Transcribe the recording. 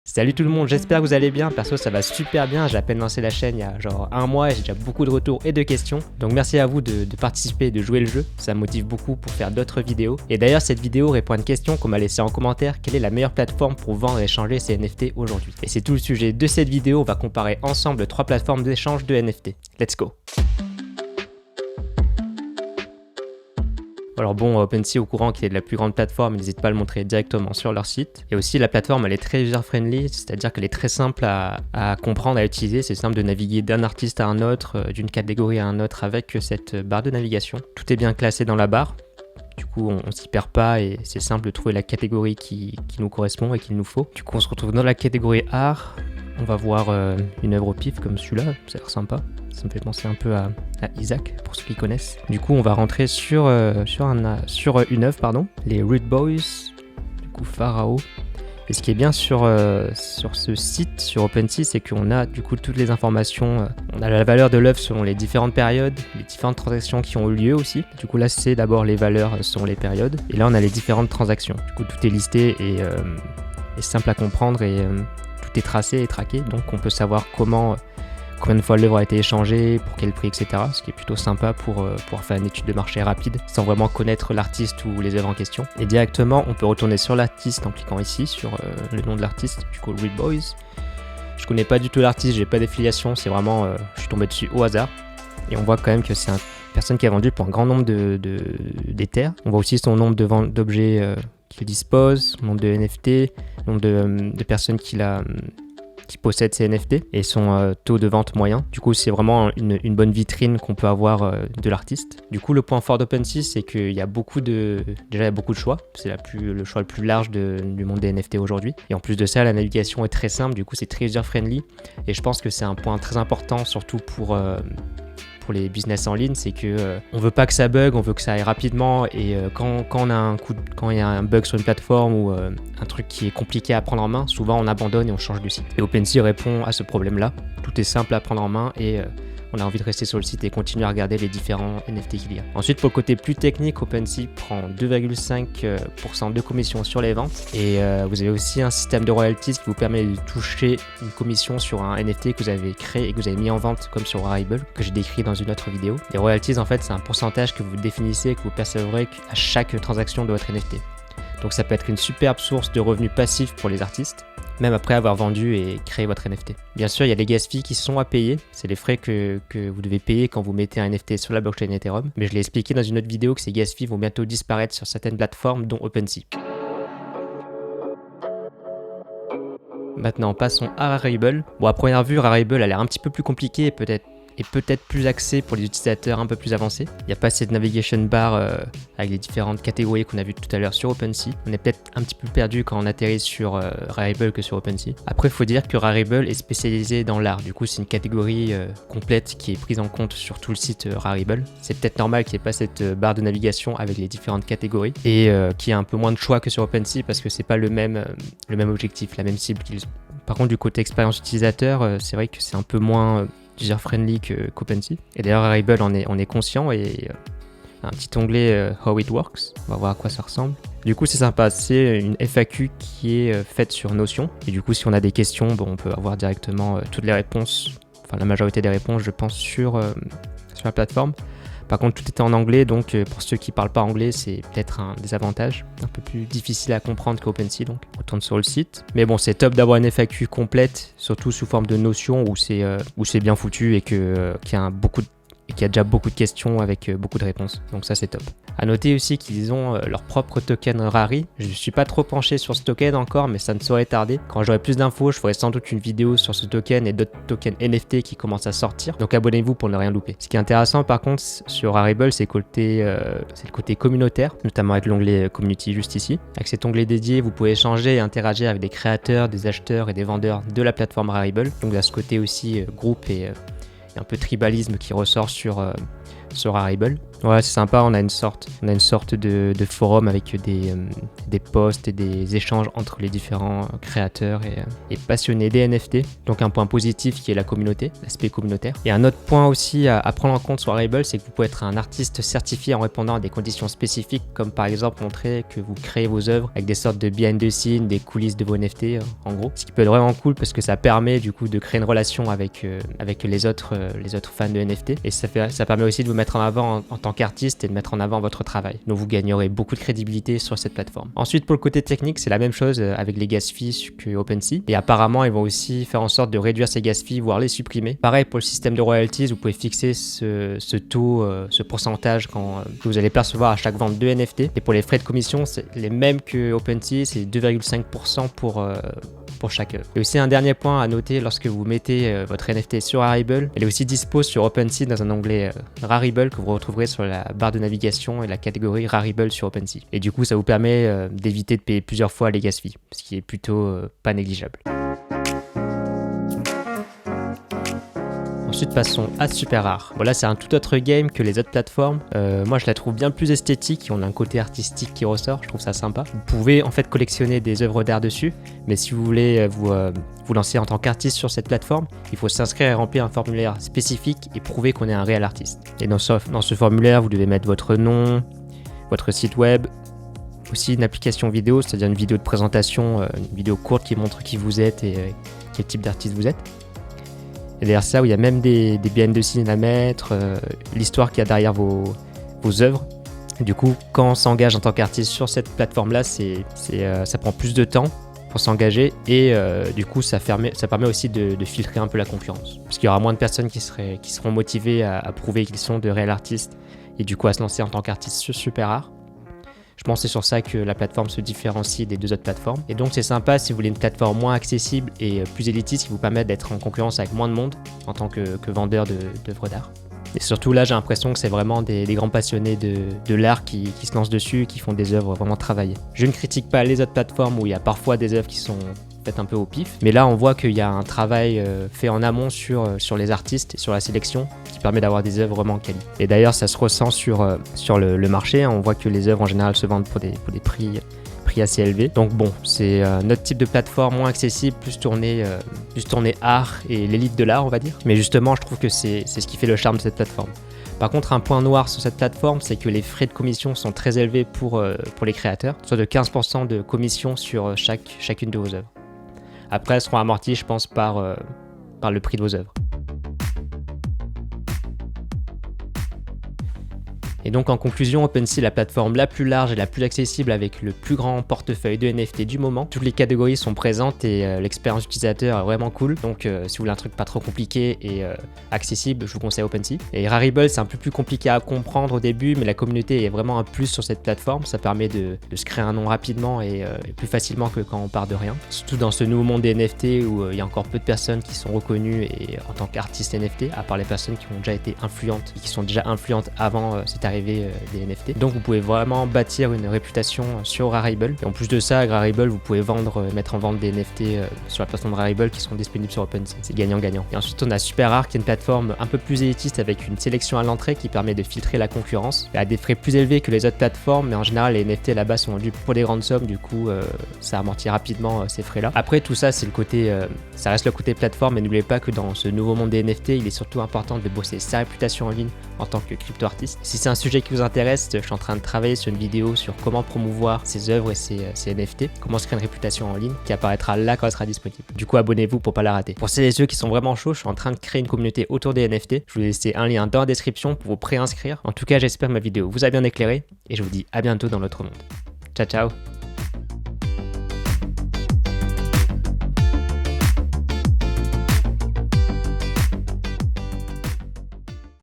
Salut tout le monde, j'espère que vous allez bien. Perso, ça va super bien. J'ai à peine lancé la chaîne il y a genre un mois et j'ai déjà beaucoup de retours et de questions. Donc merci à vous de participer et de jouer le jeu. Ça me motive beaucoup pour faire d'autres vidéos. Et d'ailleurs, cette vidéo répond à une question qu'on m'a laissée en commentaire. Quelle est la meilleure plateforme pour vendre et échanger ses NFT aujourd'hui? Et c'est tout le sujet de cette vidéo. On va comparer ensemble 3 plateformes d'échange de NFT. Let's go! Alors bon, OpenSea au courant qu'il est de la plus grande plateforme, ils n'hésitent pas à le montrer directement sur leur site. Et aussi la plateforme elle est très user-friendly, c'est-à-dire qu'elle est très simple à comprendre, à utiliser. C'est simple de naviguer d'un artiste à un autre, d'une catégorie à un autre avec cette barre de navigation. Tout est bien classé dans la barre. Du coup, on s'y perd pas et c'est simple de trouver la catégorie qui nous correspond et qu'il nous faut. Du coup, on se retrouve dans la catégorie art. On va voir une œuvre au pif comme celui-là, ça a l'air sympa. Ça me fait penser un peu à Isaac, pour ceux qui connaissent. Du coup, on va rentrer sur une œuvre, les Rude Boys, du coup Pharaoh. Et ce qui est bien sur ce site, sur OpenSea, c'est qu'on a du coup toutes les informations. On a la valeur de l'œuvre selon les différentes périodes, les différentes transactions qui ont eu lieu aussi. Du coup, là, c'est d'abord les valeurs selon les périodes. Et là, on a les différentes transactions. Du coup, tout est listé et simple à comprendre et tout est tracé et traqué. Donc, on peut savoir combien de fois l'œuvre a été échangée, pour quel prix, etc. Ce qui est plutôt sympa pour pouvoir faire une étude de marché rapide sans vraiment connaître l'artiste ou les œuvres en question. Et directement, on peut retourner sur l'artiste en cliquant ici sur le nom de l'artiste, du coup Rude Boys. Je connais pas du tout l'artiste, j'ai pas d'affiliation, c'est vraiment, je suis tombé dessus au hasard. Et on voit quand même que c'est une personne qui a vendu pour un grand nombre d'Ethers. On voit aussi son nombre d'objets qu'il dispose, son nombre de NFT, le nombre de personnes qui possède ces NFT et son taux de vente moyen. Du coup, c'est vraiment une bonne vitrine qu'on peut avoir de l'artiste. Du coup, le point fort d'OpenSea, c'est qu'il y a beaucoup de choix. C'est le choix le plus large du monde des NFT aujourd'hui. Et en plus de ça, la navigation est très simple. Du coup, c'est très user-friendly. Et je pense que c'est un point très important, surtout pour les business en ligne, c'est que on veut pas que ça bug, on veut que ça aille rapidement et quand il y a un bug sur une plateforme ou un truc qui est compliqué à prendre en main, souvent on abandonne et on change de site. Et OpenSea répond à ce problème-là. Tout est simple à prendre en main et on a envie de rester sur le site et continuer à regarder les différents NFT qu'il y a. Ensuite, pour le côté plus technique, OpenSea prend 2,5% de commission sur les ventes et vous avez aussi un système de royalties qui vous permet de toucher une commission sur un NFT que vous avez créé et que vous avez mis en vente comme sur Rarible, que j'ai décrit dans une autre vidéo. Les royalties, en fait, c'est un pourcentage que vous définissez et que vous percevrez à chaque transaction de votre NFT. Donc ça peut être une superbe source de revenus passifs pour les artistes, même après avoir vendu et créé votre NFT. Bien sûr, il y a les gas fees qui sont à payer. C'est les frais que vous devez payer quand vous mettez un NFT sur la blockchain Ethereum. Mais je l'ai expliqué dans une autre vidéo que ces gas fees vont bientôt disparaître sur certaines plateformes, dont OpenSea. Maintenant, passons à Rarible. Bon, à première vue, Rarible a l'air un petit peu plus compliqué et peut-être plus axé pour les utilisateurs un peu plus avancés. Il n'y a pas cette navigation bar avec les différentes catégories qu'on a vues tout à l'heure sur OpenSea. On est peut-être un petit peu perdu quand on atterrit sur Rarible que sur OpenSea. Après, il faut dire que Rarible est spécialisé dans l'art. Du coup, c'est une catégorie complète qui est prise en compte sur tout le site Rarible. C'est peut-être normal qu'il n'y ait pas cette barre de navigation avec les différentes catégories et qu'il y ait un peu moins de choix que sur OpenSea parce que c'est pas le même objectif, la même cible qu'ils ont. Par contre, du côté expérience utilisateur, c'est vrai que c'est un peu moins user-friendly qu'OpenSea. Et d'ailleurs, Rarible on est conscient et un petit onglet How it works. On va voir à quoi ça ressemble. Du coup, c'est sympa. C'est une FAQ qui est faite sur Notion. Et du coup, si on a des questions, on peut avoir directement toutes les réponses, enfin la majorité des réponses, je pense, sur la plateforme. Par contre, tout est en anglais, donc pour ceux qui ne parlent pas anglais, c'est peut-être un désavantage, un peu plus difficile à comprendre qu'OpenSea, donc on retourne sur le site. Mais bon, c'est top d'avoir une FAQ complète, surtout sous forme de Notion, où c'est bien foutu et qu'il y a déjà beaucoup de questions avec beaucoup de réponses, donc ça c'est top. A noter aussi qu'ils ont leur propre token Rari. Je ne suis pas trop penché sur ce token encore, mais ça ne saurait tarder. Quand j'aurai plus d'infos, je ferai sans doute une vidéo sur ce token et d'autres tokens NFT qui commencent à sortir. Donc abonnez-vous pour ne rien louper. Ce qui est intéressant par contre sur Rarible, c'est le côté communautaire, notamment avec l'onglet Community juste ici. Avec cet onglet dédié, vous pouvez échanger et interagir avec des créateurs, des acheteurs et des vendeurs de la plateforme Rarible. Donc il y a ce côté aussi groupe et un peu tribalisme qui ressort sur sur Rarible. Ouais, c'est sympa, on a une sorte de forum avec des posts et des échanges entre les différents créateurs et passionnés des NFT. Donc un point positif qui est la communauté, l'aspect communautaire. Et un autre point aussi à prendre en compte sur Rarible, c'est que vous pouvez être un artiste certifié en répondant à des conditions spécifiques, comme par exemple montrer que vous créez vos œuvres avec des sortes de behind the scenes, des coulisses de vos NFT en gros. Ce qui peut être vraiment cool parce que ça permet du coup de créer une relation avec les autres fans de NFT. Et ça permet aussi de vous mettre en avant en tant qu'artiste et de mettre en avant votre travail. Donc vous gagnerez beaucoup de crédibilité sur cette plateforme. Ensuite, pour le côté technique, c'est la même chose avec les gas fees que OpenSea. Et apparemment, ils vont aussi faire en sorte de réduire ces gas fees, voire les supprimer. Pareil, pour le système de royalties, vous pouvez fixer ce taux, ce pourcentage que vous allez percevoir à chaque vente de NFT. Et pour les frais de commission, c'est les mêmes que OpenSea, c'est 2,5% pour chaque œuvre. Et aussi un dernier point à noter lorsque vous mettez votre NFT sur Rarible, elle est aussi dispo sur OpenSea dans un onglet Rarible que vous retrouverez sur la barre de navigation et la catégorie Rarible sur OpenSea. Et du coup, ça vous permet d'éviter de payer plusieurs fois les gas fees, ce qui est plutôt pas négligeable. Ensuite, passons à Super Rare. Bon, là, c'est un tout autre game que les autres plateformes. Moi, je la trouve bien plus esthétique et on a un côté artistique qui ressort. Je trouve ça sympa. Vous pouvez en fait collectionner des œuvres d'art dessus, mais si vous voulez vous lancer en tant qu'artiste sur cette plateforme, il faut s'inscrire et remplir un formulaire spécifique et prouver qu'on est un réel artiste. Et dans ce formulaire, vous devez mettre votre nom, votre site web, aussi une application vidéo, c'est-à-dire une vidéo de présentation, une vidéo courte qui montre qui vous êtes et quel type d'artiste vous êtes. Et derrière ça, où il y a même des behind the scenes à mettre, l'histoire qu'il y a derrière vos œuvres. Du coup, quand on s'engage en tant qu'artiste sur cette plateforme-là, ça prend plus de temps pour s'engager et du coup, ça permet aussi de filtrer un peu la concurrence. Parce qu'il y aura moins de personnes qui seront motivées à prouver qu'ils sont de réels artistes et du coup à se lancer en tant qu'artiste sur Super Rare. Je pense que c'est sur ça que la plateforme se différencie des deux autres plateformes. Et donc c'est sympa si vous voulez une plateforme moins accessible et plus élitiste qui vous permet d'être en concurrence avec moins de monde en tant que vendeur d'œuvres d'art. Et surtout là, j'ai l'impression que c'est vraiment des grands passionnés de l'art qui se lancent dessus et qui font des œuvres vraiment travaillées. Je ne critique pas les autres plateformes où il y a parfois des œuvres qui sont faites un peu au pif, mais là on voit qu'il y a un travail fait en amont sur les artistes et sur la sélection qui permet d'avoir des œuvres vraiment quali. Et d'ailleurs ça se ressent sur le marché, hein. On voit que les œuvres en général se vendent pour des prix assez élevés. Donc bon, c'est notre type de plateforme moins accessible, plus tourné art et l'élite de l'art on va dire. Mais justement je trouve que c'est ce qui fait le charme de cette plateforme. Par contre, un point noir sur cette plateforme, c'est que les frais de commission sont très élevés pour les créateurs, soit de 15% de commission sur chacune de vos œuvres. Après, elles seront amorties, je pense, par le prix de vos œuvres. Et donc en conclusion, OpenSea est la plateforme la plus large et la plus accessible avec le plus grand portefeuille de NFT du moment. Toutes les catégories sont présentes et l'expérience utilisateur est vraiment cool. Donc si vous voulez un truc pas trop compliqué et accessible, je vous conseille OpenSea. Et Rarible, c'est un peu plus compliqué à comprendre au début, mais la communauté est vraiment un plus sur cette plateforme. Ça permet de se créer un nom rapidement et plus facilement que quand on part de rien. Surtout dans ce nouveau monde des NFT où il y a encore peu de personnes qui sont reconnues et en tant qu'artistes NFT, à part les personnes qui ont déjà été influentes et qui sont déjà influentes avant cette arrivée des NFT. Donc vous pouvez vraiment bâtir une réputation sur Rarible. Et en plus de ça, avec Rarible, vous pouvez mettre en vente des NFT sur la plateforme de Rarible qui sont disponibles sur OpenSea. C'est gagnant-gagnant. Et ensuite, on a Super Rare qui est une plateforme un peu plus élitiste avec une sélection à l'entrée qui permet de filtrer la concurrence. Elle a des frais plus élevés que les autres plateformes, mais en général, les NFT là-bas sont vendus pour des grandes sommes. Du coup, ça amortit rapidement ces frais-là. Après, tout ça, c'est le côté, ça reste le côté plateforme. Mais n'oubliez pas que dans ce nouveau monde des NFT, il est surtout important de bosser sa réputation en ligne en tant que crypto-artiste. Si c'est un sujet qui vous intéresse, je suis en train de travailler sur une vidéo sur comment promouvoir ses œuvres et ses NFT, comment se créer une réputation en ligne qui apparaîtra là quand elle sera disponible. Du coup, abonnez-vous pour pas la rater. Pour celles et ceux qui sont vraiment chauds, je suis en train de créer une communauté autour des NFT. Je vous ai laissé un lien dans la description pour vous préinscrire. En tout cas, j'espère que ma vidéo vous a bien éclairé et je vous dis à bientôt dans l'autre monde. Ciao ciao.